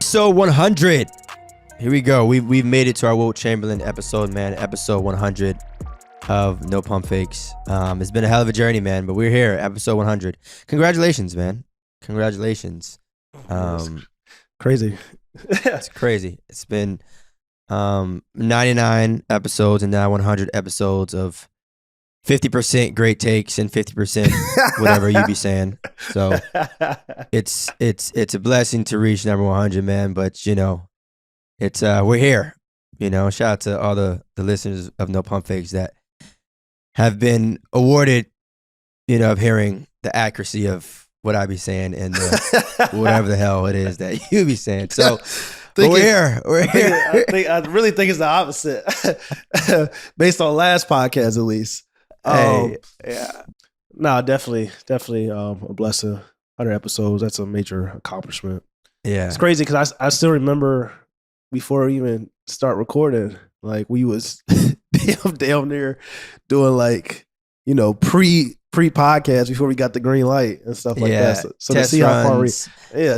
Episode 100. Here we go. We've made it to our Wilt Chamberlain episode, man. Episode 100 of No Pump Fakes. It's been a hell of a journey, man, but we're here. Episode 100. Congratulations, man. Congratulations. Crazy. It's crazy. It's been 99 episodes and now 100 episodes of 50% great takes and 50% whatever you be saying. So it's a blessing to reach number 100, man. But you know, it's we're here. You know, shout out to all the listeners of No Pump Fakes that have been awarded, you know, of hearing the accuracy of what I be saying and whatever the hell it is that you be saying. So we're here. We're here. I really think it's the opposite, based on last podcast at least. Yeah. No, definitely a blessing. 100 episodes, that's a major accomplishment. Yeah. It's crazy because I still remember before we even start recording, like we was damn near doing like, you know, pre-podcast before we got the green light and stuff like that. So to see how far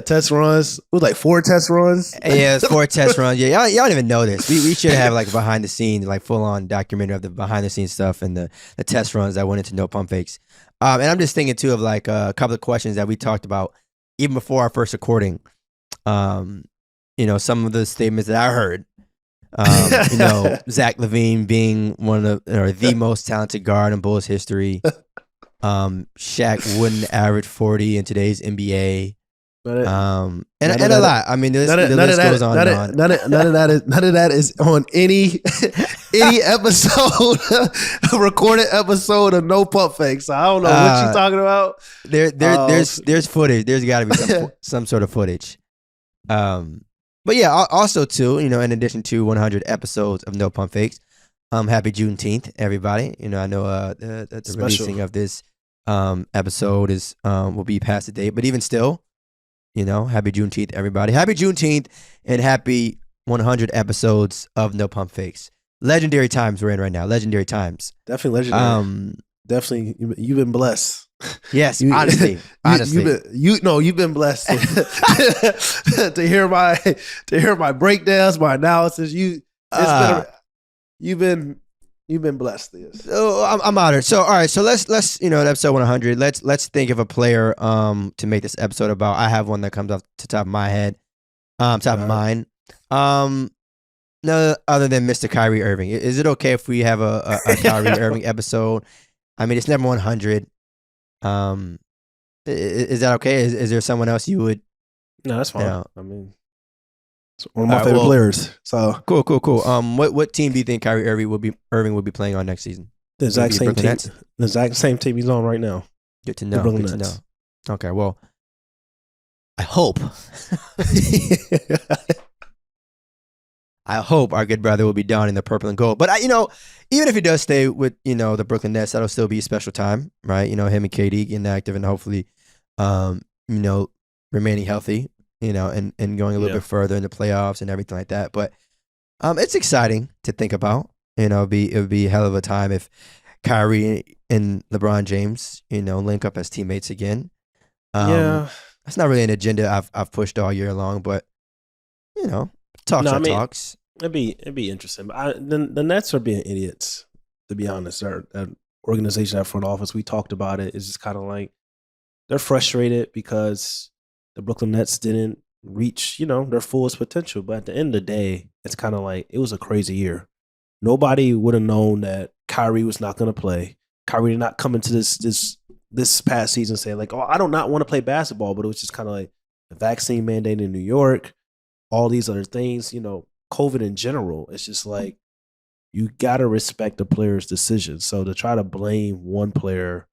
test runs. It was like 4 test runs. Yeah, it's 4 test runs. Yeah, y'all don't even know this. We should have like behind the scenes, like full on documentary of the behind the scenes stuff and the test runs that went into No Pump Fakes. And I'm just thinking too of like a couple of questions that we talked about even before our first recording. You know, some of the statements that I heard. You know, Zach LaVine being one of the most talented guard in Bulls history. Shaq wouldn't average 40 in today's NBA. And a lot. I mean, the list goes on and on. None of that is on any episode, recorded episode of No Pump Fakes. So I don't know what you're talking about. There's footage. There's got to be some sort of footage. But yeah, also too, you know, in addition to 100 episodes of No Pump Fakes, happy Juneteenth, everybody. You know, I know the releasing of this episode is will be past the date, but even still, you know, happy Juneteenth, everybody. Happy Juneteenth and happy 100 episodes of No Pump Fakes. Legendary times we're in right now. Legendary times. Definitely legendary. Definitely, you've been blessed. Yes, honestly. You've been blessed to hear my breakdowns, my analysis. You've been blessed. So I'm honored. So all right, so let's you know, episode 100. Let's think of a player to make this episode about. I have one that comes off the top of my head, top of mine. No other than Mr. Kyrie Irving. Is it okay if we have a Kyrie Irving episode? I mean, it's number 100. Is that okay? Is there someone else you would? No, that's fine. You know? I mean, it's one of my favorite players. So cool. What team do you think Kyrie Irving will be playing on next season? The exact same team. The exact same team he's on right now. Good to know. Good to know. Okay, well, I hope. I hope our good brother will be down in the purple and gold. But you know, even if he does stay with, you know, the Brooklyn Nets, that'll still be a special time, right? You know, him and KD getting active and hopefully, you know, remaining healthy, you know, and going a little bit further in the playoffs and everything like that. But it's exciting to think about. You know, it would be a hell of a time if Kyrie and LeBron James, you know, link up as teammates again. That's not really an agenda I've pushed all year long, but you know, talks. It'd be interesting. But the Nets are being idiots, to be honest. That organization, that front office, we talked about it. It's just kind of like they're frustrated because the Brooklyn Nets didn't reach, you know, their fullest potential. But at the end of the day, it's kind of like it was a crazy year. Nobody would have known that Kyrie was not going to play. Kyrie did not come into this past season saying like, "Oh, I do not want to play basketball." But it was just kind of like the vaccine mandate in New York, all these other things, you know, COVID in general. It's just like you got to respect the player's decision. So to try to blame one player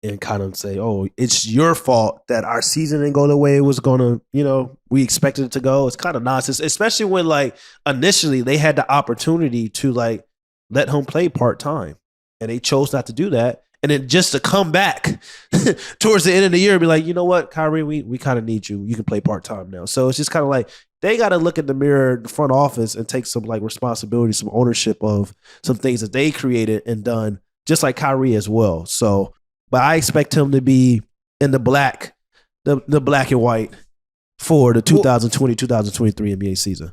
and kind of say, oh, it's your fault that our season didn't go the way it was going to, you know, we expected it to go. It's kind of nonsense, especially when like initially they had the opportunity to like let him play part-time and they chose not to do that. And then just to come back towards the end of the year and be like, you know what, Kyrie, we kind of need you. You can play part-time now. So it's just kind of like they got to look at the mirror, the front office, and take some like responsibility, some ownership of some things that they created and done, just like Kyrie as well. So, but I expect him to be in the black and white for the 2020-2023 NBA season?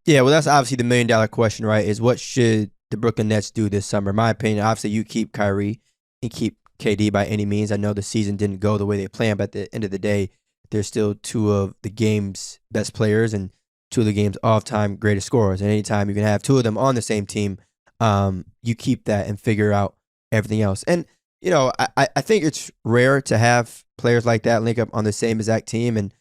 Yeah, well, that's obviously the $1 million question, right? Is what should the Brooklyn Nets do this summer? In my opinion, obviously you keep Kyrie and keep KD by any means. I know the season didn't go the way they planned, but at the end of the day, they're still two of the game's best players and two of the game's all-time greatest scorers. And anytime you can have two of them on the same team, you keep that and figure out everything else. And, you know, I think it's rare to have players like that link up on the same exact team. And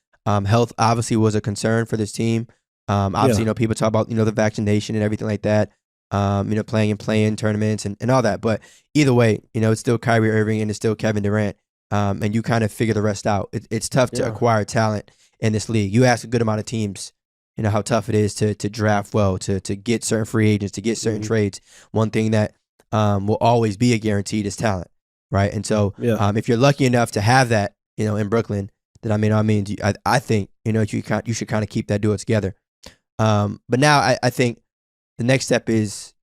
health obviously was a concern for this team. Obviously, you know, people talk about, you know, the vaccination and everything like that, you know, playing in play-in tournaments and all that. But either way, you know, it's still Kyrie Irving and it's still Kevin Durant. And you kind of figure the rest out. It's tough to acquire talent in this league. You ask a good amount of teams, you know, how tough it is to draft well, to get certain free agents, to get certain trades. One thing that will always be a guaranteed is talent, right? And so if you're lucky enough to have that, you know, in Brooklyn, then I mean, I think, you know, you should kind of keep that duo together. But now I think the next step is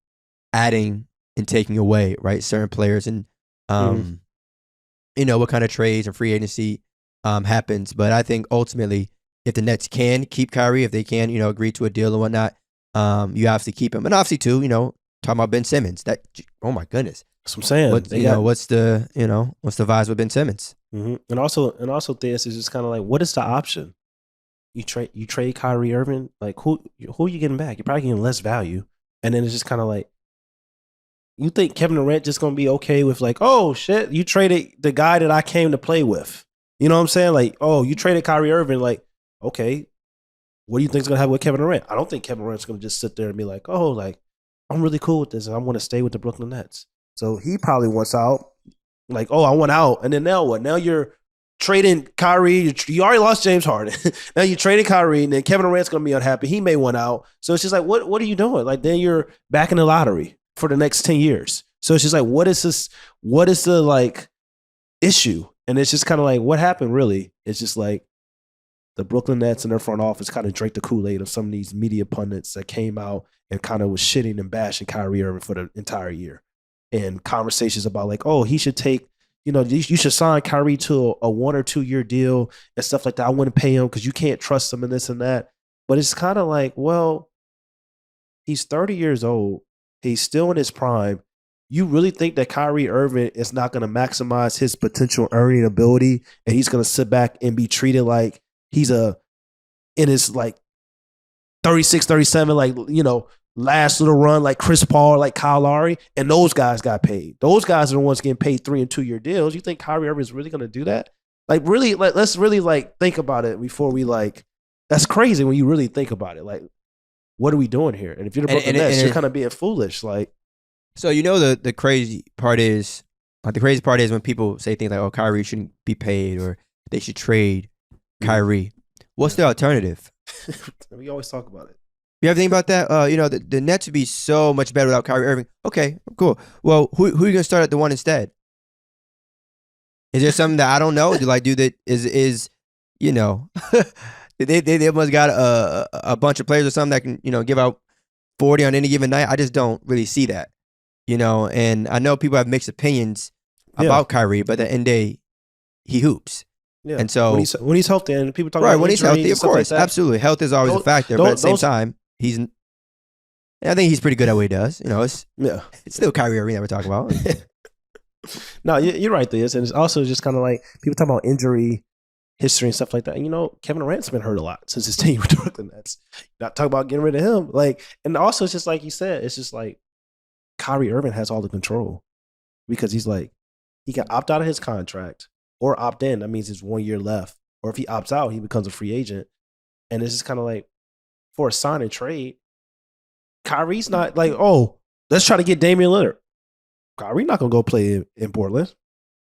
adding and taking away, right, certain players and, you know, what kind of trades and free agency happens. But I think ultimately, if the Nets can keep Kyrie, if they can, you know, agree to a deal and whatnot, you obviously keep him. And obviously, too, you know, talking about Ben Simmons, that, oh my goodness. That's what I'm saying. What's the vibes with Ben Simmons? And also this is just kind of like, what is the option? You trade Kyrie Irving, like who are you getting back? You're probably getting less value. And then it's just kind of like, you think Kevin Durant just gonna be okay with like, oh shit, you traded the guy that I came to play with. You know what I'm saying? Like, oh, you traded Kyrie Irving, like, okay, what do you think's gonna happen with Kevin Durant? I don't think Kevin Durant's gonna just sit there and be like, oh, like, I'm really cool with this and I want to stay with the Brooklyn Nets. So he probably wants out, like, oh, I want out. And then now what? Now you're trading Kyrie. You already lost James Harden. Now you traded Kyrie, and then Kevin Durant's gonna be unhappy. He may want out. So it's just like, what are you doing? Like, then you're back in the lottery for the next 10 years. So it's just like, what is this? What is the like issue? And it's just kind of like, what happened really? It's just like the Brooklyn Nets and their front office kind of drank the Kool-Aid of some of these media pundits that came out and kind of was shitting and bashing Kyrie Irving for the entire year. And conversations about like, oh, he should take, you know, you should sign Kyrie to a 1 or 2 year deal and stuff like that. I wouldn't pay him because you can't trust him and this and that. But it's kind of like, well, he's 30 years old. He's still in his prime. You really think that Kyrie Irving is not going to maximize his potential earning ability and he's going to sit back and be treated like he's in his like 36, 37, like, you know, last little run like Chris Paul, like Kyle Lowry, and those guys got paid. Those guys are the ones getting paid 3 and 2 year deals. You think Kyrie Irving is really going to do that? Like, really, let's really like think about it before we like. That's crazy when you really think about it. Like, what are we doing here? And if you're the Brooklyn Nets, you're kind of being foolish. Like, so you know the crazy part is, like, the crazy part is when people say things like, "Oh, Kyrie shouldn't be paid," or they should trade Kyrie. What's the alternative? We always talk about it. You ever think about that? You know, the Nets would be so much better without Kyrie Irving. Okay, cool. Well, who are you gonna start at the one instead? Is there something that I don't know? Is you know, they must got a bunch of players or something that can, you know, give out 40 on any given night. I just don't really see that, you know. And I know people have mixed opinions about Kyrie, but at the end of the day, he hoops. Yeah. And so when he's healthy, and people talk right about when he's healthy, of course, like absolutely, health is always a factor. But at the same time, I think he's pretty good at what he does. You know, it's still Kyrie Irving that we're talking about. No, you're right, there. And it's also just kind of like people talk about injury history and stuff like that. And, you know, Kevin Durant's been hurt a lot since his team with the Brooklyn Nets. Not talking about getting rid of him. Like, and also it's just like you said, it's just like Kyrie Irving has all the control because he's like, he can opt out of his contract or opt in. That means there's 1 year left. Or if he opts out, he becomes a free agent. And it's just kind of like, for a sign and trade, Kyrie's not like, oh, let's try to get Damian Lillard. Kyrie's not gonna go play in Portland.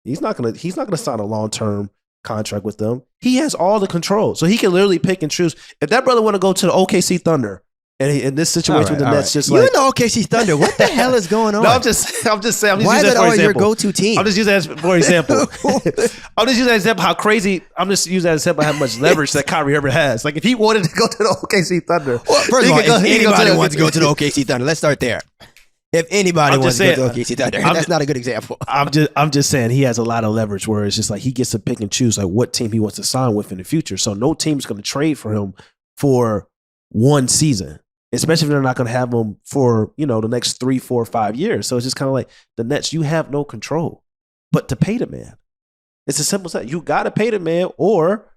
He's not gonna sign a long-term contract with them. He has all the control. So he can literally pick and choose. If that brother want to go to the OKC Thunder, and in this situation with the Nets, just you like in the OKC Thunder, what the hell is going on? No, I'm just saying. Why is that always your go-to team? I'm just using that for example. I'm just using that example how crazy. I'm just using that example how much leverage that Kyrie Irving has. Like if he wanted to go to the OKC Thunder, well, first of all, if anybody wants to go to the OKC Thunder, let's start there. If anybody I'm wants just to go to saying- OKC Thunder, I'm that's not a good example. I'm just saying he has a lot of leverage where it's just like he gets to pick and choose like what team he wants to sign with in the future. So no team's going to trade for him for one season, especially if they're not going to have him for, you know, the next 3, 4, 5 years. So it's just kind of like the Nets, you have no control but to pay the man. It's as simple as that. You got to pay the man, or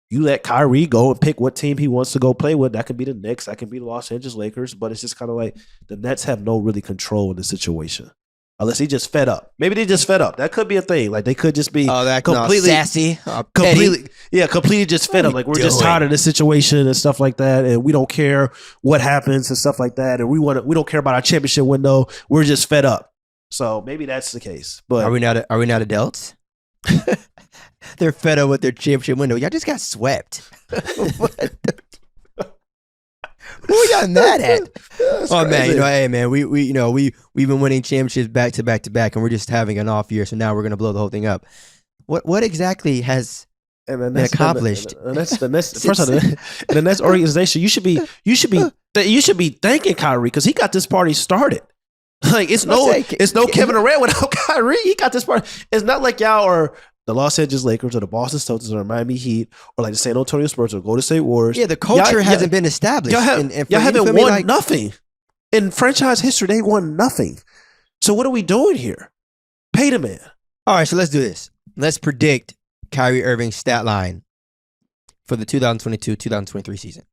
you let Kyrie go and pick what team he wants to go play with. That could be the Knicks. That could be the Los Angeles Lakers. But it's just kind of like the Nets have no really control in the situation. Unless he just fed up. Maybe they just fed up. That could be a thing. Like they could just be completely sassy, completely just fed up. Like we're just tired of this situation and stuff like that, and we don't care what happens and stuff like that, and we don't care about our championship window. We're just fed up. So maybe that's the case. But are we not adults? They're fed up with their championship window. Y'all just got swept. Who y'all mad at? Oh man, you know, hey man, we've been winning championships back to back to back, and we're just having an off year. So now we're gonna blow the whole thing up. What exactly has been accomplished? And that's the next first of all, the next organization. You should be thanking Kyrie because he got this party started. Like it's no Kevin Durant without Kyrie. He got this party. It's not like y'all are the Los Angeles Lakers or the Boston Celtics or the Miami Heat or like the San Antonio Spurs or Golden State Warriors. Yeah, the culture hasn't been established. Y'all haven't won nothing. In franchise history, they won nothing. So what are we doing here? Pay the man. All right, so let's do this. Let's predict Kyrie Irving's stat line for the 2022-2023 season.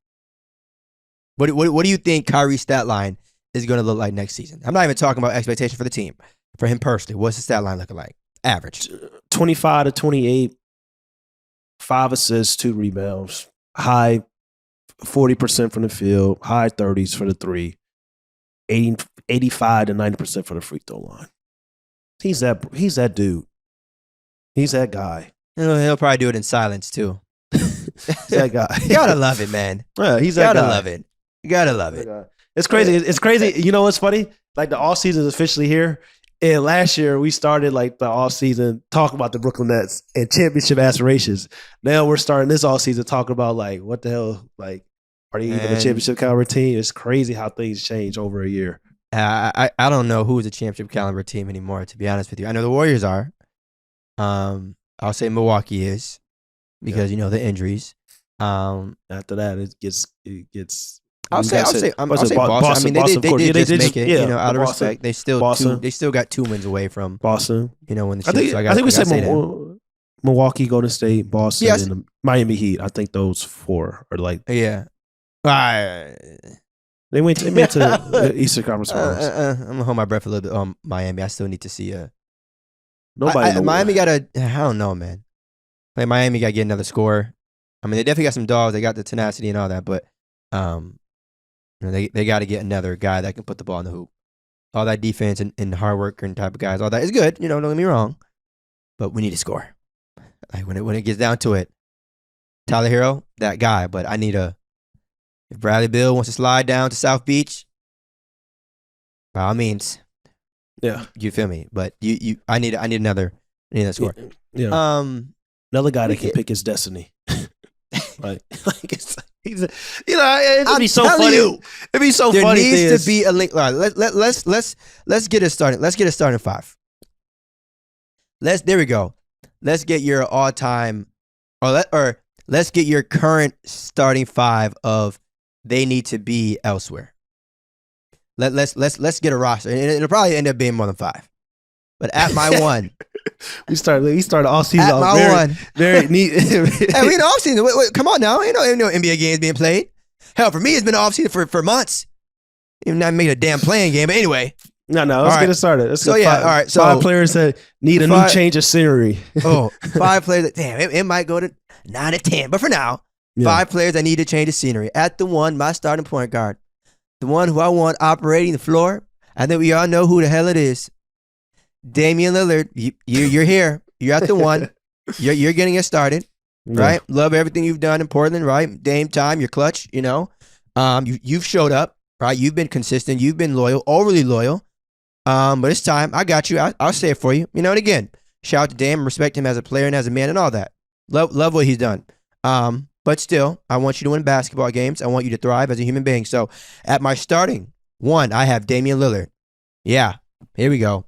What do you think Kyrie's stat line is going to look like next season? I'm not even talking about expectation for the team. For him personally, what's the stat line looking like? Average. 25 to 28, 5 assists, 2 rebounds, high 40% from the field, high 30s for the 3, 85 to 90% for the free throw line. He's that dude. He's that guy. He'll probably do it in silence too. He's that guy. You gotta love it, man. Yeah, he's that guy. You gotta love it. It's crazy. It's crazy. You know what's funny? Like the off season is officially here. And last year we started like the off season talking about the Brooklyn Nets and championship aspirations. Now we're starting this off season talking about like what the hell, like are they even a championship caliber team? It's crazy how things change over a year. I don't know who is a championship caliber team anymore. To be honest with you, I know the Warriors are. I'll say Milwaukee is because the injuries. After that, it gets. I'll say Boston. I mean, they did just make it. Out of respect, they still got 2 wins away from Boston. When the I think we said Milwaukee, Golden State, Boston, and the Miami Heat. I think those 4 are like They went to the Eastern Conference Finals. I'm gonna hold my breath a little bit on Miami. I still need to see nobody. Miami got I don't know, man. Like Miami got to get another score. I mean, they definitely got some dogs. They got the tenacity and all that, but they got to get another guy that can put the ball in the hoop. All that defense and hard worker and type of guys, all that is good. Don't get me wrong, but we need to score. Like when it gets down to it, Tyler Hero, that guy. But I need if Bradley Beal wants to slide down to South Beach, by all means, yeah, you feel me. But I need another score. Yeah. Another guy that can pick his destiny. Like it'd be so funny. It'd be so funny. There needs to be a link. All right, let's get it started. Let's get it started 5. There we go. Let's get your all-time, or let's get your current starting 5 of they need to be elsewhere. Let's get a roster, and it'll probably end up being more than 5. But at my 1. We started all season at my 1. Very neat. Hey, we in off season. Wait, come on now. Ain't no NBA games being played. Hell, for me, it's been off season for months. Even not made a damn playing game. But anyway. No. Let's get it started. All right. So 5 players that need a new change of scenery. 5 players. Damn, it might go to 9 to 10. But for now, 5 players that need to change the scenery. At the 1, my starting point guard. The one who I want operating the floor. I think we all know who the hell it is. Damian Lillard, you're here. You're at the 1. You're getting us started, right? Love everything you've done in Portland, right? Dame time, you're clutch. You've showed up, right? You've been consistent. You've been loyal, overly loyal. But it's time. I got you. I'll say it for you. And again, shout out to Dame, respect him as a player and as a man and all that. Love what he's done. But still, I want you to win basketball games. I want you to thrive as a human being. So at my starting 1, I have Damian Lillard. Yeah, here we go.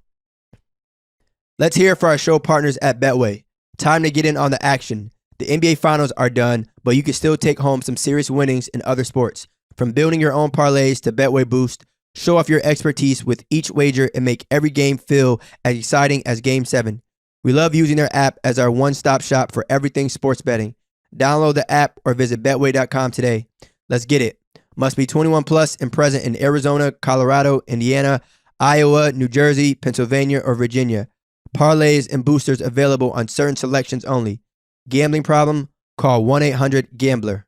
Let's hear it for our show partners at Betway. Time to get in on the action. The NBA Finals are done, but you can still take home some serious winnings in other sports. From building your own parlays to Betway Boost, show off your expertise with each wager and make every game feel as exciting as Game 7. We love using their app as our one-stop shop for everything sports betting. Download the app or visit betway.com today. Let's get it. Must be 21 plus and present in Arizona, Colorado, Indiana, Iowa, New Jersey, Pennsylvania, or Virginia. Parlays and boosters available on certain selections only. Gambling problem? Call 1-800-GAMBLER.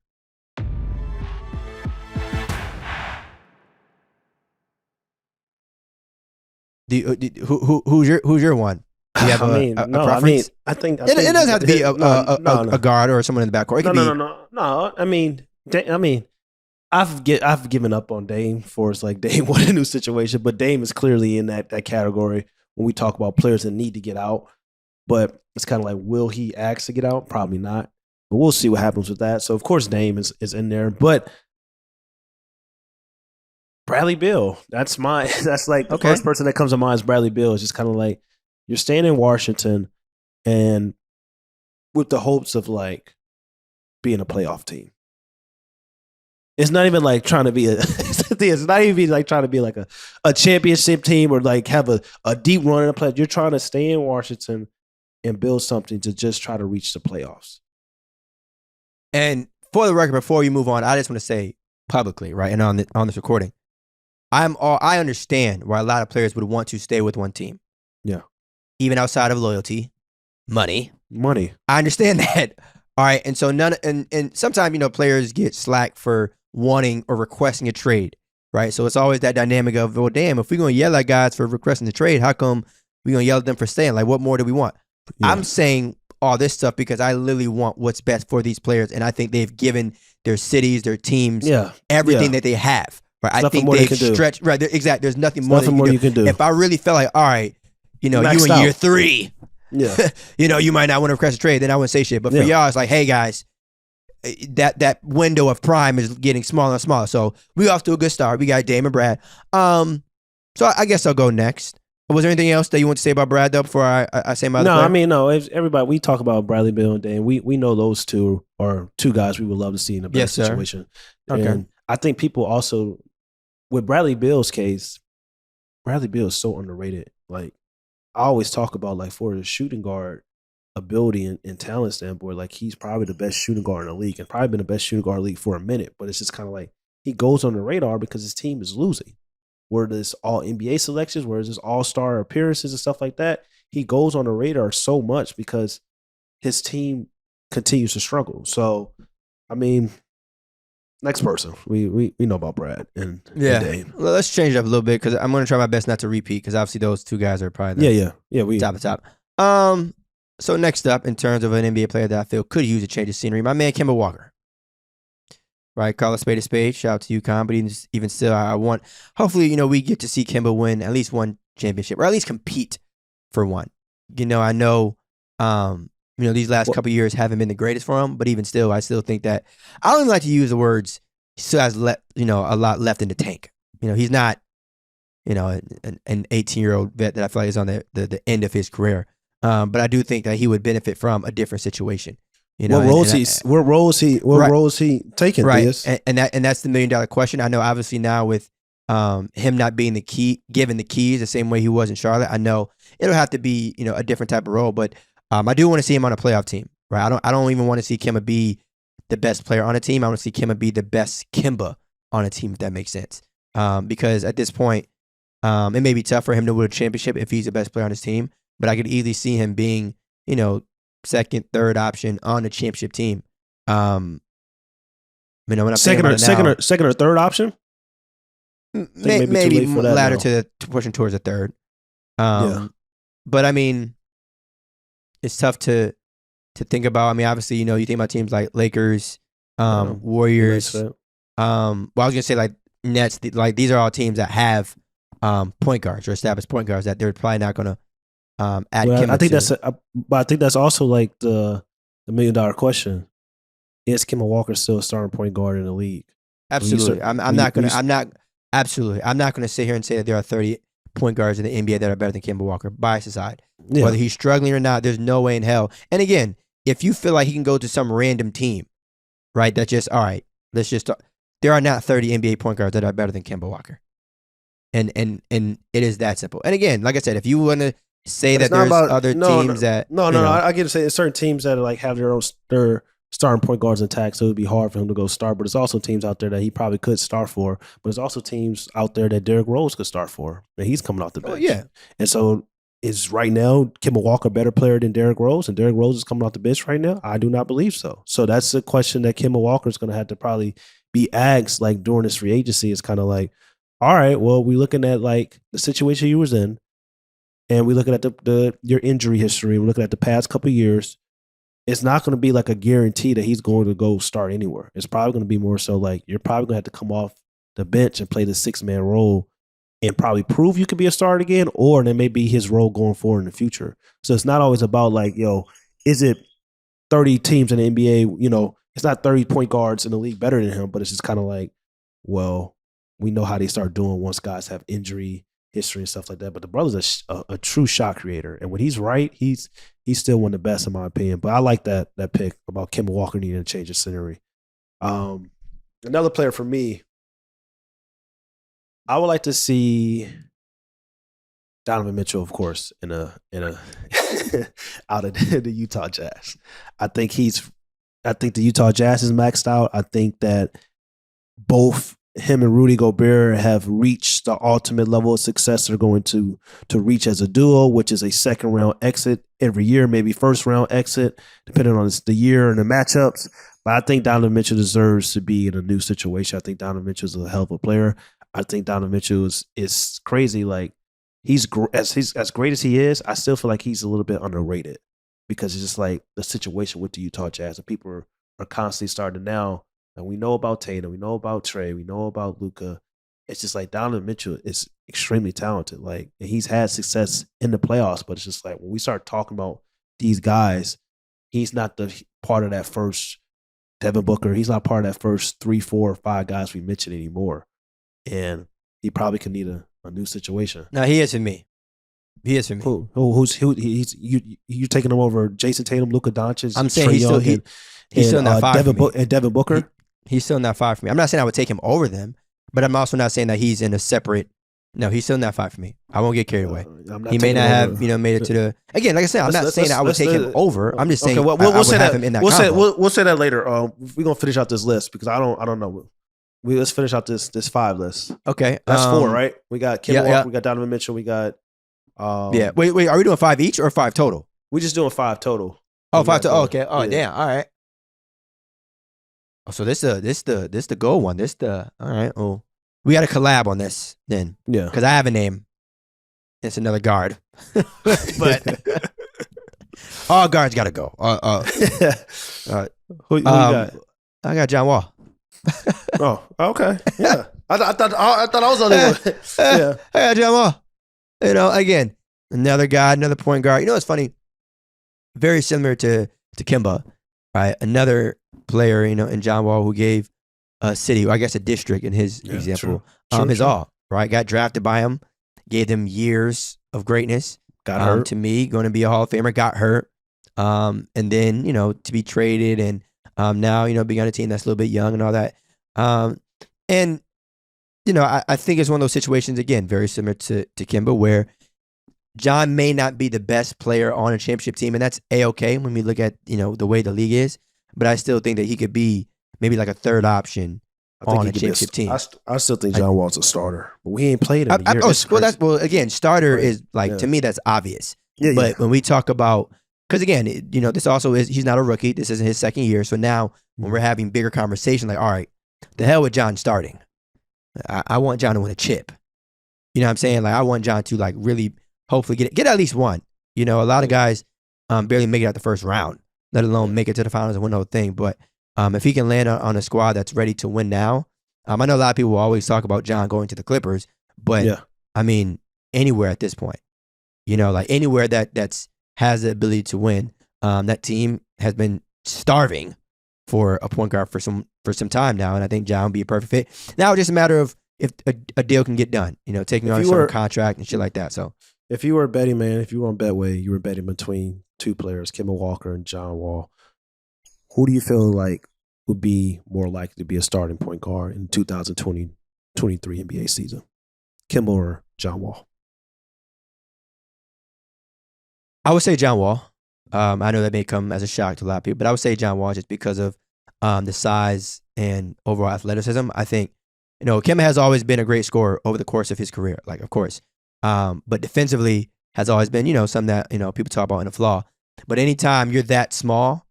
Who's your one? Do you have a preference? I think it doesn't have to be a guard or someone in the backcourt. No. I mean, I've given up on Dame for it's like Dame won a new situation, but Dame is clearly in that category when we talk about players that need to get out. But it's kind of like, will he ask to get out? Probably not. But we'll see what happens with that. So of course Dame is in there, but Bradley Beal. That's like the first person that comes to mind is Bradley Beal. It's just kind of like you're staying in Washington and with the hopes of like being a playoff team. It's not even like trying to be it's not even like trying to be like a championship team or like have a deep run in the playoffs. You're trying to stay in Washington and build something to just try to reach the playoffs. And for the record, before you move on, I just want to say publicly, right, and on this recording, I understand why a lot of players would want to stay with one team. Yeah. Even outside of loyalty, money. I understand that. All right, and so and sometimes players get slack for wanting or requesting a trade, right? So it's always that dynamic of, well, damn, if we're gonna yell at guys for requesting the trade, how come we're gonna yell at them for staying? Like, what more do we want? Yeah. I'm saying all this stuff because I literally want what's best for these players, and I think they've given their cities, their teams, everything that they have. Right? I think they've stretched. Right, exactly. There's nothing more you can do. If I really felt like, all right, you in year 3. Yeah. You might not want to request a trade, then I wouldn't say shit. But for y'all, it's like, hey guys, that window of prime is getting smaller and smaller. So we off to a good start. We got Dame and Brad. So I guess I'll go next. Was there anything else that you want to say about Brad though before I say my other player? I mean, no. Everybody, we talk about Bradley Beal and Dame. We know those two are two guys we would love to see in a better situation. Okay. And I think people also, with Bradley Beal's case, Bradley Beal is so underrated. Like, I always talk about, like, for the shooting guard ability and talent standpoint, like, he's probably the best shooting guard in the league and probably been the best shooting guard in the league for a minute. But it's just kind of like he goes on the radar because his team is losing. Where there's all NBA selections, where there's all-star appearances and stuff like that, he goes on the radar so much because his team continues to struggle. So, I mean, next person. We know about Brad and Dame. Well, let's change it up a little bit because I'm going to try my best not to repeat because obviously those two guys are probably we top of top. So next up, in terms of an NBA player that I feel could use a change of scenery, my man Kemba Walker. Right, call a spade. Shout out to UConn, but even still, I want. Hopefully, we get to see Kemba win at least one championship, or at least compete for one. I know, these last couple of years haven't been the greatest for him, but even still, I still think that I don't even like to use the words. He still has a lot left in the tank. He's not, an 18-year-old vet that I feel like is on the end of his career. But I do think that he would benefit from a different situation. What role is he taking? Right, and that's the $1 million question. I know, obviously, now with him not being given the keys the same way he was in Charlotte, I know it'll have to be a different type of role. But I do want to see him on a playoff team. Right, I don't even want to see Kemba be the best player on a team. I want to see Kemba be the best Kemba on a team, if that makes sense. Because at this point, it may be tough for him to win a championship if he's the best player on his team. But I could easily see him being second, third option on the championship team. Second or third option? Maybe ladder to pushing towards a third. But I mean, it's tough to think about. I mean, obviously, you think about teams like Lakers, Warriors. Well, I was gonna say like Nets. Like, these are all teams that have point guards or established point guards that they're probably not gonna add. Well, I think that's also like the $1 million question. Is Kemba Walker still a starting point guard in the league? Absolutely. I'm not gonna sit here and say that there are 30 point guards in the NBA that are better than Kemba Walker, bias aside. Yeah. Whether he's struggling or not, there's no way in hell. And again, if you feel like he can go to some random team, right, that's just, all right, let's just talk. There are not 30 NBA point guards that are better than Kemba Walker. And it is that simple. And again, like I said, if you want to say that there's other teams that... No, I get to say there's certain teams that like have their starting point guards intact, so it would be hard for him to go start. But there's also teams out there that he probably could start for. But there's also teams out there that Derrick Rose could start for. And he's coming off the bench. Oh, yeah. And so is right now Kemba Walker a better player than Derrick Rose? And Derrick Rose is coming off the bench right now? I do not believe so. So that's a question that Kemba Walker is going to have to probably be asked like during this free agency. It's kind of like, all right, well, we're looking at like the situation you was in, and we're looking at your injury history. We're looking at the past couple of years. It's not going to be like a guarantee that he's going to go start anywhere. It's probably going to be more so like you're probably going to have to come off the bench and play the 6-man role and probably prove you could be a starter again, or that may be his role going forward in the future. So it's not always about like, is it 30 teams in the NBA? It's not 30 point guards in the league better than him, but it's just kind of like, well, we know how they start doing once guys have injury history and stuff like that. But the brother's a true shot creator. And when he's right, he's still one of the best in my opinion. But I like that pick about Kemba Walker needing to change his scenery. Another player for me, I would like to see Donovan Mitchell, of course, in a out of the Utah Jazz. I think the Utah Jazz is maxed out. I think that both him and Rudy Gobert have reached the ultimate level of success they're going to reach as a duo, which is a second round exit every year, maybe first round exit, depending on the year and the matchups. But I think Donovan Mitchell deserves to be in a new situation. I think Donovan Mitchell is a hell of a player. I think Donovan Mitchell is crazy. Like he's as great as he is, I still feel like he's a little bit underrated because it's just like the situation with the Utah Jazz, and people are constantly starting now. And we know about Tatum, we know about Trey, we know about Luka. It's just like Donovan Mitchell is extremely talented. Like, and he's had success in the playoffs, but it's just like when we start talking about these guys, he's not the part of that first Devin Booker. He's not part of that first 3, 4, 5 guys we mentioned anymore. And he probably could need a new situation. No, he is for me. He is for me. You taking him over Jason Tatum, Luka Doncic? I'm saying he's still in that 5 for me. And Devin Booker? He's still in that 5 for me. I'm not saying I would take him over them, but I'm also not saying that he's in a separate. No, he's still in that 5 for me. I won't get carried away. He may not have made it to the. Again, like I said, I'm not saying that I would take him over. I'm just saying I would have him in that. We'll say that later. We're gonna finish out this list because I don't know. Let's finish out this 5 list. Okay, that's 4, right? We got Kemba Walker, we got Donovan Mitchell, we got. Wait. Are we doing 5 each or 5 total? We're just doing 5 total. Oh, 5 total. Okay. Oh, yeah. Damn. All right. Oh, so this the goal one. All right. Oh, we got a collab on this then. Yeah. Because I have a name. It's another guard. But all guards got to go. Who you got? I got John Wall. Oh, okay. Yeah. I thought I was on there. Yeah. I got John Wall. Again, another guy, another point guard. It's funny. Very similar to Kemba, right? Another player, in John Wall who gave a city, or I guess a district in his example, his all, right? Got drafted by him, gave them years of greatness. Got hurt. To me, going to be a Hall of Famer, got hurt. And then, to be traded and now, being on a team that's a little bit young and all that. And, I think it's one of those situations, again, very similar to Kemba, where John may not be the best player on a championship team, and that's A-okay when we look at, the way the league is. But I still think that he could be maybe like a third option on a championship team. I still think John Wall's a starter, but we ain't played him in years. Again, starter is like, to me, that's obvious. Yeah, but when we talk about, because again, this also is, he's not a rookie. This isn't his second year. So now when we're having bigger conversation, like, all right, the hell with John starting. I want John to win a chip. You know what I'm saying? Like, I want John to like really hopefully get at least one. A lot of guys barely make it out the first round, let alone make it to the finals and win the whole thing. But if he can land on a squad that's ready to win now, I know a lot of people will always talk about John going to the Clippers, but I mean, anywhere at this point, like anywhere that has the ability to win, that team has been starving for a point guard for some time now, and I think John would be a perfect fit. Now it's just a matter of if a deal can get done. Taking on a certain contract and shit like that. So if you were a betting man, if you were on Betway, you were betting between two players, Kemba Walker and John Wall. Who do you feel like would be more likely to be a starting point guard in 2020-23 NBA season? Kemba or John Wall? I would say John Wall. I know that may come as a shock to a lot of people, but I would say John Wall just because of the size and overall athleticism. I think, Kemba has always been a great scorer over the course of his career, of course. But defensively has always been, something that, people talk about in a flaw. But anytime you're that small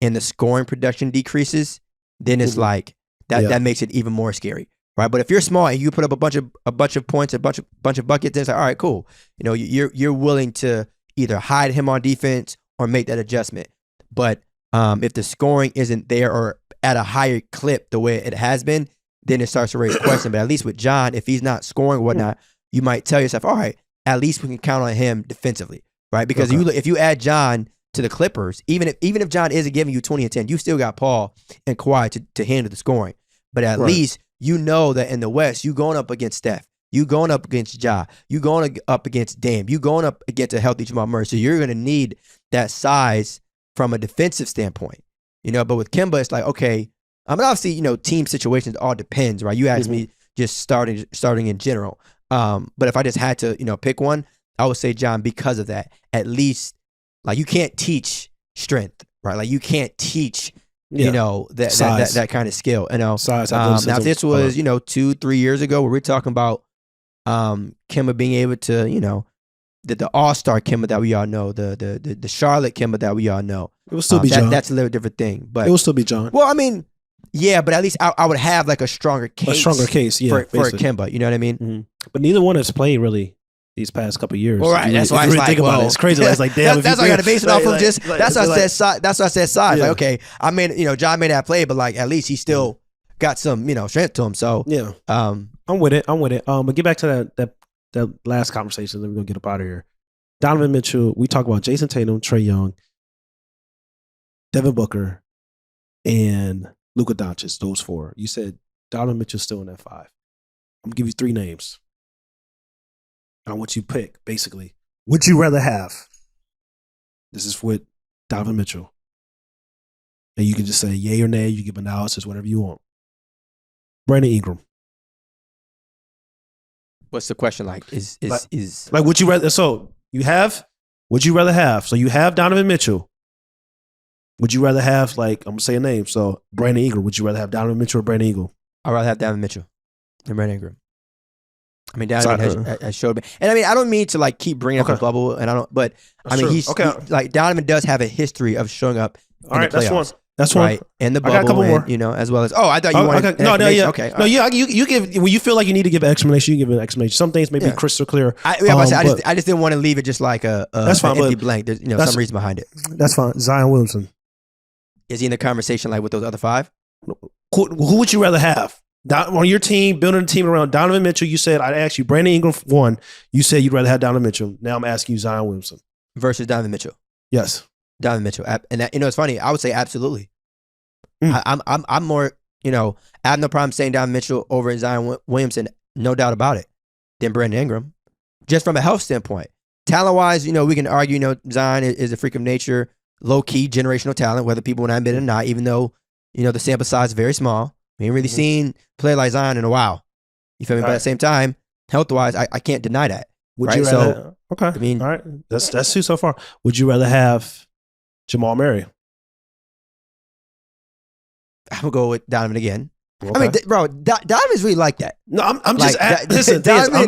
and the scoring production decreases, then it's like that makes it even more scary. Right. But if you're small and you put up a bunch of points, a bunch of buckets, then it's like, all right, cool. You're willing to either hide him on defense or make that adjustment. But if the scoring isn't there or at a higher clip the way it has been, then it starts to raise questions. But at least with John, if he's not scoring or whatnot, you might tell yourself, all right, at least we can count on him defensively, right? Because if you add John to the Clippers, even if John isn't giving you 20 and 10, you still got Paul and Kawhi to handle the scoring. But at least you know that in the West, you going up against Steph, you going up against Ja, you going up against Dame, you going up against a healthy Jamal Murray. So you're going to need that size from a defensive standpoint, But with Kemba, it's like, okay, obviously, team situations all depends, right? You asked me just starting in general. But if I just had to, pick one, I would say John because of that. At least, you can't teach strength, right? You can't teach, that kind of skill. Size. Now, if this was, 2-3 years ago, where we're talking about Kemba being able to, the all-star Kemba that we all know, the Charlotte Kemba that we all know. It will still be John. That's a little different thing. But it will still be John. Well, I mean, yeah, but at least I would have a stronger case. For Kemba, you know what I mean? Mm-hmm. But neither one has played really these past couple of years. Well, right. That's why I think about it. It's crazy. It's like, damn. That's why I got to base it off of just. That's why I said size. That's why I said size. Yeah. Okay, I mean, John may not play, but at least he still got some, strength to him. So yeah, I'm with it. But get back to that last conversation. Then we're gonna get up out of here. Donovan Mitchell. We talk about Jason Tatum, Trae Young, Devin Booker, and Luka Doncic. Those four. You said Donovan Mitchell's still in that five. I'm gonna give you three names. I want you to pick, basically. Would you rather have? This is with Donovan Mitchell. And you can just say yay or nay. You give analysis, whatever you want. Brandon Ingram. What's the question like? Is would you rather? So you have, would you rather have? So you have Donovan Mitchell. Would you rather have, I'm going to say a name. So Brandon Ingram. Would you rather have Donovan Mitchell or Brandon Ingram? I'd rather have Donovan Mitchell than Brandon Ingram. I mean, Donovan has showed me, and I mean, I don't mean to keep bringing up the bubble, and I don't, but I mean, he's Donovan does have a history of showing up. All right, that's one. That's right, and the bubble, I got a couple more. As well as. Oh, I thought you wanted. Okay. No, you give when you feel like you need to give an explanation. You give an explanation. Some things may be crystal clear. I just didn't want to leave it just like that's fine, empty blank. There's some reason behind it. That's fine. Zion Williamson. Is he in the conversation with those other five? Who would you rather have? On your team, building a team around Donovan Mitchell, you said, I'd ask you, Brandon Ingram won. You said you'd rather have Donovan Mitchell. Now I'm asking you Zion Williamson. Versus Donovan Mitchell. Yes. Donovan Mitchell. And that, it's funny. I would say absolutely. I'm more, I have no problem saying Donovan Mitchell over Zion Williamson, no doubt about it, than Brandon Ingram. Just from a health standpoint. Talent-wise, we can argue, Zion is a freak of nature, low-key generational talent, whether people want to admit it or not, even though, the sample size is very small. We ain't really seen play like Zion in a while. You feel me? But at the same time, health-wise, I can't deny that. Would you rather? Okay. I mean, all right. That's two so far. Would you rather have Jamal Murray? I'm gonna go with Donovan again. Okay. I mean, bro, Donovan's really like that. No, I'm just listen. I'm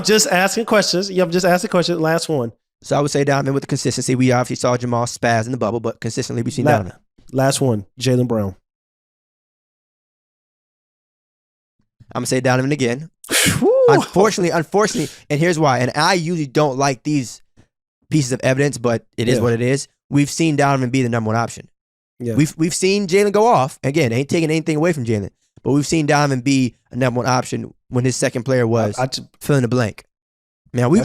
just asking questions. Yeah, I'm just asking questions. Last one. So I would say Donovan with the consistency. We obviously saw Jamal spaz in the bubble, but consistently we've seen Donovan. Last one. Jaylen Brown. I'm going to say Donovan again. Unfortunately, and here's why. And I usually don't like these pieces of evidence, but it is what it is. We've seen Donovan be the number one option. Yeah. We've seen Jaylen go off. Again, ain't taking anything away from Jaylen, but we've seen Donovan be a number one option when his second player was fill in the blank. Now we've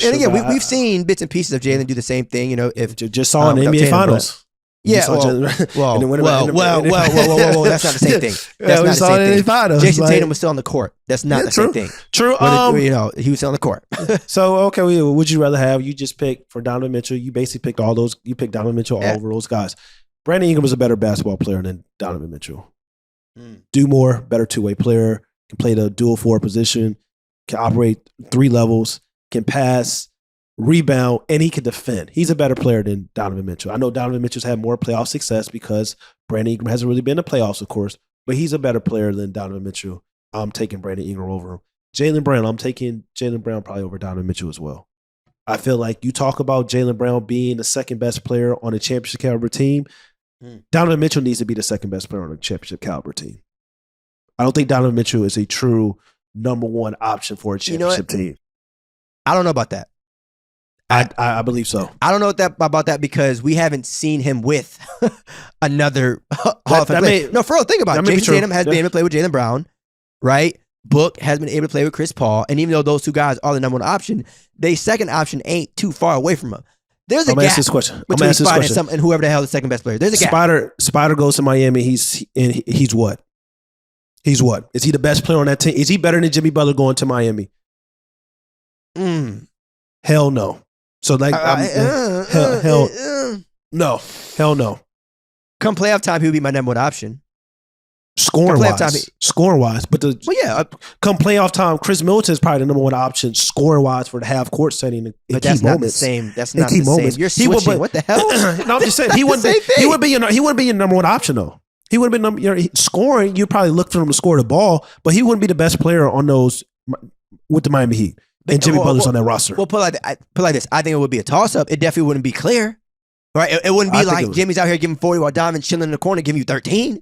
seen bits and pieces of Jaylen do the same thing. If just saw in the NBA Finals. Yeah, whoa, that's not the same thing. That's not the same thing. Finals, Jason Tatum was still on the court. That's not the same thing. True. He was still on the court. So, okay, would you rather have, you just picked for Donovan Mitchell, you basically picked you picked Donovan Mitchell all over those guys. Brandon Ingram is a better basketball player than Donovan Mitchell. Do more, better two-way player, can play the dual forward position, can operate 3 levels, can pass, rebound, and he can defend. He's a better player than Donovan Mitchell. I know Donovan Mitchell's had more playoff success because Brandon Ingram hasn't really been in the playoffs, of course, but he's a better player than Donovan Mitchell. I'm taking Brandon Ingram over him. Jaylen Brown, I'm taking Jaylen Brown probably over Donovan Mitchell as well. I feel like you talk about Jaylen Brown being the second best player on a championship caliber team. Donovan Mitchell needs to be the second best player on a championship caliber team. I don't think Donovan Mitchell is a true number 1 option for a championship team. I don't know about that. I believe so. I don't know about that because we haven't seen him with another Hall of Fame player. No, for real, think about it. Jason Tatum has been able to play with Jaylen Brown, right? Book has been able to play with Chris Paul. And even though those 2 guys are the number 1 option, their second option ain't too far away from him. There's a gap between Spider and whoever the hell the second best player. There's a gap. Spider goes to Miami. He's what? He's what? Is he the best player on that team? Is he better than Jimmy Butler going to Miami? Hell no. So hell no. Come playoff time, he'll be my number 1 option. Scoring wise, but come playoff time, Chris Middleton is probably the number 1 option scoring wise for the half court setting. But that's not the same. That's not the same. You're switching. What the hell? No, I'm just saying he wouldn't be your number 1 option though. He wouldn't be scoring. You probably look for him to score the ball, but he wouldn't be the best player on those with the Miami Heat. And Jimmy Butler's on that roster. Well, put like this. I think it would be a toss-up. It definitely wouldn't be clear. Right? It wouldn't be like Jimmy's out here giving 40 while Donovan's chilling in the corner giving you 13.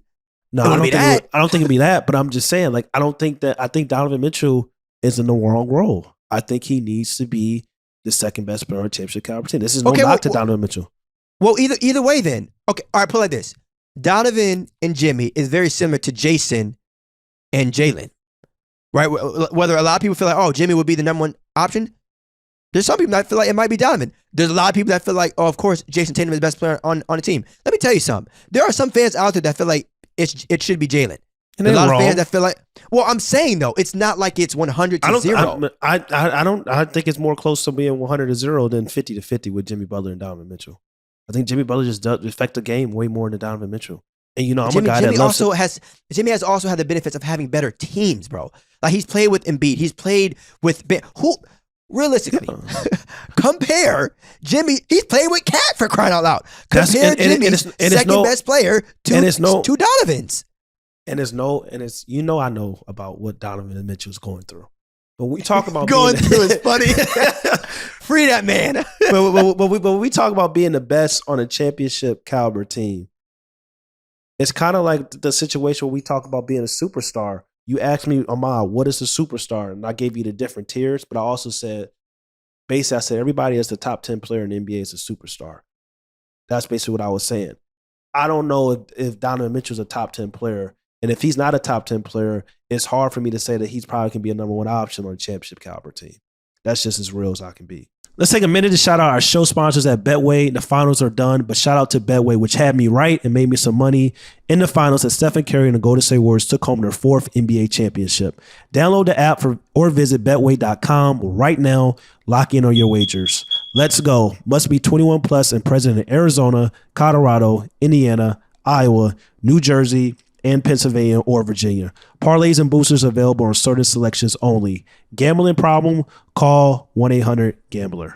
No, I don't think it'd be that, but I'm just saying, like, I think Donovan Mitchell is in the wrong role. I think he needs to be the second best player on the championship caliber team. This is no knock to Donovan Mitchell. Well, either way then. Okay, all right, put it like this. Donovan and Jimmy is very similar to Jason and Jaylen. Right? Whether a lot of people feel like, oh, Jimmy would be the number 1 option. There's some people that feel like it might be Donovan. There's a lot of people that feel like, oh, of course, Jason Tatum is the best player on the team. Let me tell you something. There are some fans out there that feel like it should be Jaylen. There's a lot of fans that feel like, well, I'm saying though, it's not like it's 100 to 0. I think it's more close to being 100 to 0 than 50 to 50 with Jimmy Butler and Donovan Mitchell. I think Jimmy Butler just does affect the game way more than Donovan Mitchell. And I'm a guy that loves Jimmy has also had the benefits of having better teams, bro. Like he's played with Embiid, he's played with realistically, compare Jimmy. He's played with Cat for crying out loud. Compare Jimmy's second best player to Donovan's. And it's I know about what Donovan Mitchell's going through. But we talk about going through is funny. Free that man. but we talk about being the best on a championship caliber team. It's kind of like the situation where we talk about being a superstar. You asked me, Ahmad, what is a superstar? And I gave you the different tiers, but I also said, basically, I said everybody is the top 10 player in the NBA is a superstar. That's basically what I was saying. I don't know if Donovan Mitchell's a top 10 player. And if he's not a top 10 player, it's hard for me to say that he's probably can be a number 1 option on a championship caliber team. That's just as real as I can be. Let's take a minute to shout out our show sponsors at Betway. The finals are done, but shout out to Betway, which had me right and made me some money in the finals as Stephen Curry and the Golden State Warriors took home their 4th NBA championship. Download the app or visit Betway.com right now. Lock in on your wagers. Let's go. Must be 21 plus and present in Arizona, Colorado, Indiana, Iowa, New Jersey, and Pennsylvania or Virginia. Parlays and boosters available on certain selections only. Gambling problem? Call 1-800-GAMBLER.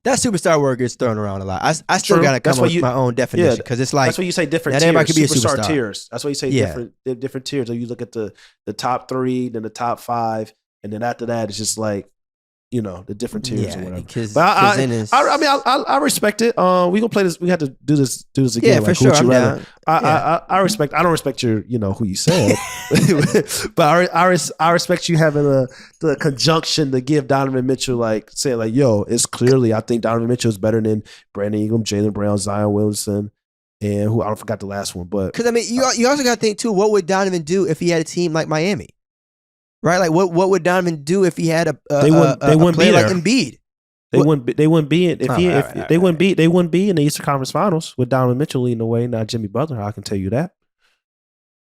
That superstar word gets thrown around a lot. I still got to come up with my own definition because it's like that's why you say different tiers. Everybody could be a superstar tiers. That's why you say different tiers. So you look at the top 3, then the top 5, and then after that it's just like the different tiers or whatever. But I respect it. We gonna play this. We have to do this again. Yeah, for sure. I respect. I don't respect your, who you said, but I respect you having the conjunction to give Donovan Mitchell saying it's clearly I think Donovan Mitchell is better than Brandon Ingram, Jaylen Brown, Zion Williamson, and who I don't forgot the last one. But because you also got to think too. What would Donovan do if he had a team like Miami? Right, like what would Donovan do if he had a player like Embiid? They wouldn't be in they wouldn't be in the Eastern Conference Finals with Donovan Mitchell leading the way, not Jimmy Butler. I can tell you that.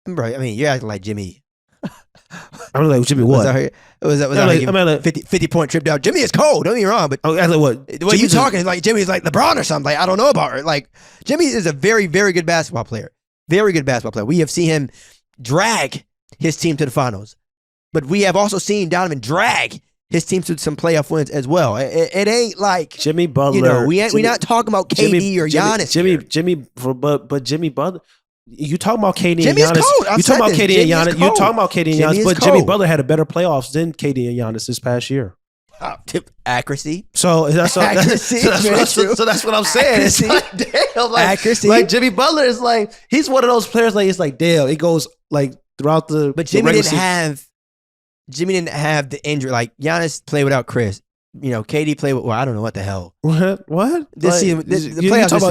Bro, I mean, you're acting like Jimmy. I'm like Jimmy what? Was that 50-point trip down? Jimmy is cold. Don't get me wrong, but like what? The way you talking is like Jimmy's like LeBron or something. Like, I don't know about her. Like, Jimmy is a very, very good basketball player. Very good basketball player. We have seen him drag his team to the finals, but we have also seen Donovan drag his team to some playoff wins as well. It ain't like Jimmy Butler. You know, we're not talking about KD or Giannis. But Jimmy Butler. You talking about KD Jimmy's and Giannis? Cold. You talking about KD and Giannis? You talking about KD and Giannis? But Jimmy Butler had a better playoffs than KD and Giannis this past year. Accuracy. So that's what I'm saying. It's like, damn, like, accuracy. Like Jimmy Butler is like, he's one of those players. Like, it's like, damn, it goes like throughout the. But Jimmy didn't have the injury. Like, Giannis played without Chris. You know, KD played with. Well, I don't know what the hell. What? This season, the playoffs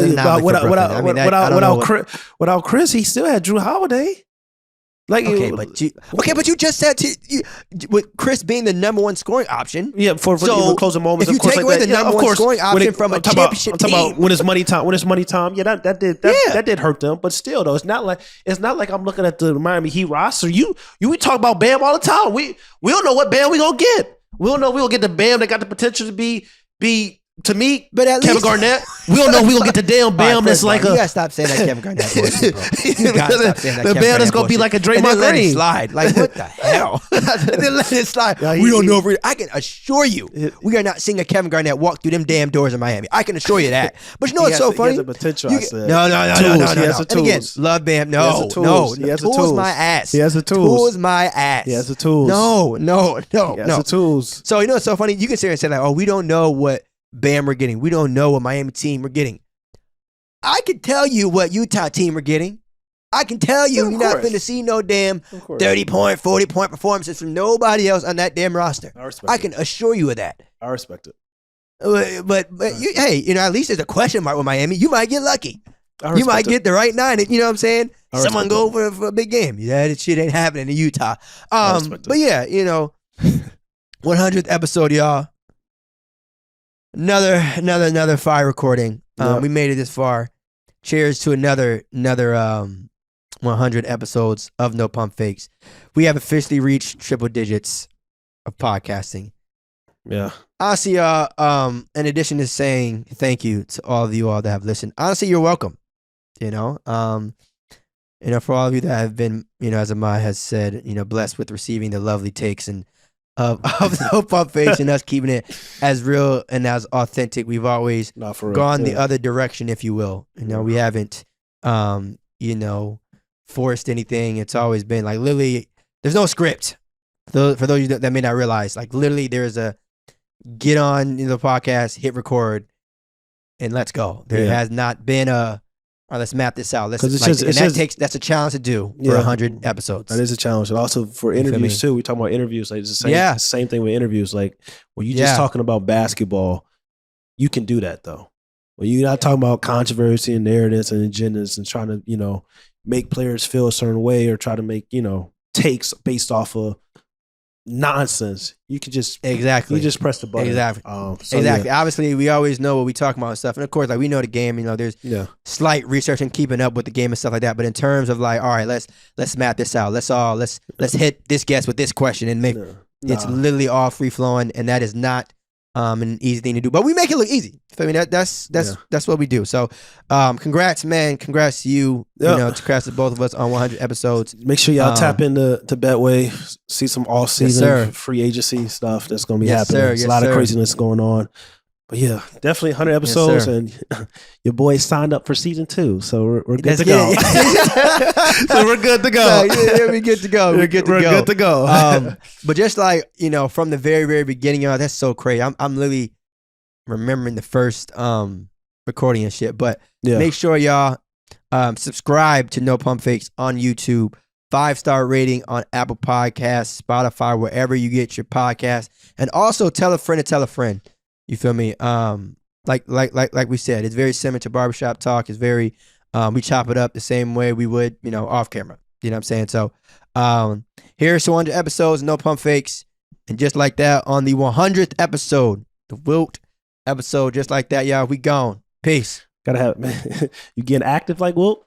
without Chris, he still had Drew Holiday. Like, but you just said with Chris being the number one scoring option. Yeah, for closing moments. If you take away the number one scoring option from a championship team, about when it's money time. Yeah, that did hurt them. But still, though, it's not like I'm looking at the Miami Heat roster. We talk about Bam all the time. We don't know what Bam we gonna get. We don't know we gonna get the Bam that got the potential to be to me, but at Kevin Garnett. We don't know we gonna get the damn Bam that's like you gotta stop saying that Kevin Garnett bullshit, bro. You gotta stop saying that. The Bam that's gonna be like a Draymond Green. Slide. Like, what the hell? And then let it slide. We don't know if I can assure you we are not seeing a Kevin Garnett walk through them damn doors in Miami. I can assure you that. But you know what's so funny? He has the potential, I said. No. He has the tools. And again, love Bam. No. He has the tools. Tools my ass. He has the tools. Tools my ass. He has the tools. No. He has the tools. So you know what's so funny? You can sit here and say like, oh, we don't know what Bam we're getting. We don't know what Miami team we're getting. I can tell you what Utah team we're getting. I can tell you you're not going to see no damn 30-point, 40-point performances from nobody else on that damn roster. I can assure you of that. I respect it. But hey, you know, at least there's a question mark with Miami. You might get lucky. You might get the right nine. You know what I'm saying? Someone go for a big game. Yeah, that shit ain't happening in Utah. But yeah, you know, 100th episode, y'all. Another fire recording. We made it this far. Cheers to another 100 episodes of No Pump Fakes. We have officially reached triple digits of podcasting. Yeah. Honestly, in addition to saying thank you to all of you all that have listened, honestly, you're welcome. You know, for all of you that have been, you know, as Amai has said, you know, blessed with receiving the lovely takes and of No Pump Fakes and us keeping it as real and as authentic. We've always gone the other direction, if you will. You know, we haven't, you know, forced anything. It's always been like literally, there's no script. For those of you that may not realize, like literally, there's a get on the podcast, hit record, and let's go. There has not been a. All right, let's map this out. That's a challenge to do for 100 episodes. That is a challenge. And also for interviews too. We talk about interviews. Like it's the same thing with interviews. Like when you're just talking about basketball, you can do that though. When you're not talking about controversy and narratives and agendas and trying to, you know, make players feel a certain way or try to make, you know, takes based off of nonsense. You could just you just press the button. Exactly. Obviously, we always know what we talk about and stuff, and of course, like we know the game. You know, there's slight research and keeping up with the game and stuff like that. But in terms of like, all right, let's map this out. Let's hit this guest with this question and make it's literally all free flowing, and that is not an easy thing to do. But we make it look easy. I mean, that's what we do. So, congrats, man. Congrats to you. You know, congrats to both of us on 100 episodes. Make sure y'all tap into Betway, see some all season free agency stuff that's going to be happening. There's a lot of craziness going on. But yeah, definitely 100 episodes, and your boy signed up for season 2, so we're good to go. So we're good to go. We're good to go. We're good to go. But just like, you know, from the very, very beginning, y'all, that's so crazy. I'm literally remembering the first recording and shit. But make sure y'all subscribe to No Pump Fakes on YouTube. 5-star rating on Apple Podcasts, Spotify, wherever you get your podcast, and also tell a friend to tell a friend. You feel me? Like we said, it's very similar to barbershop talk. It's very, we chop it up the same way we would, you know, off camera. You know what I'm saying? So, here's 100 episodes of No Pump Fakes, and just like that, on the 100th episode, the Wilt episode just like that, y'all. We gone. Peace. Gotta have it, man. You getting active like Wilt?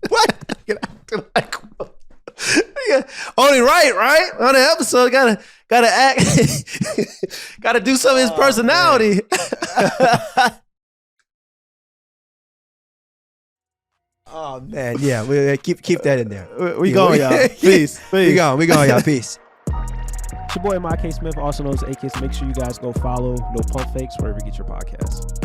What? Get active like Wilt. Yeah. Only right? On the episode, gotta act, gotta do some of his personality. Oh man, yeah. We keep that in there. We going, y'all. Peace. We going, y'all. Peace. It's your boy, AK Smith, also known as AK. So make sure you guys go follow No Pump Fakes wherever you get your podcasts.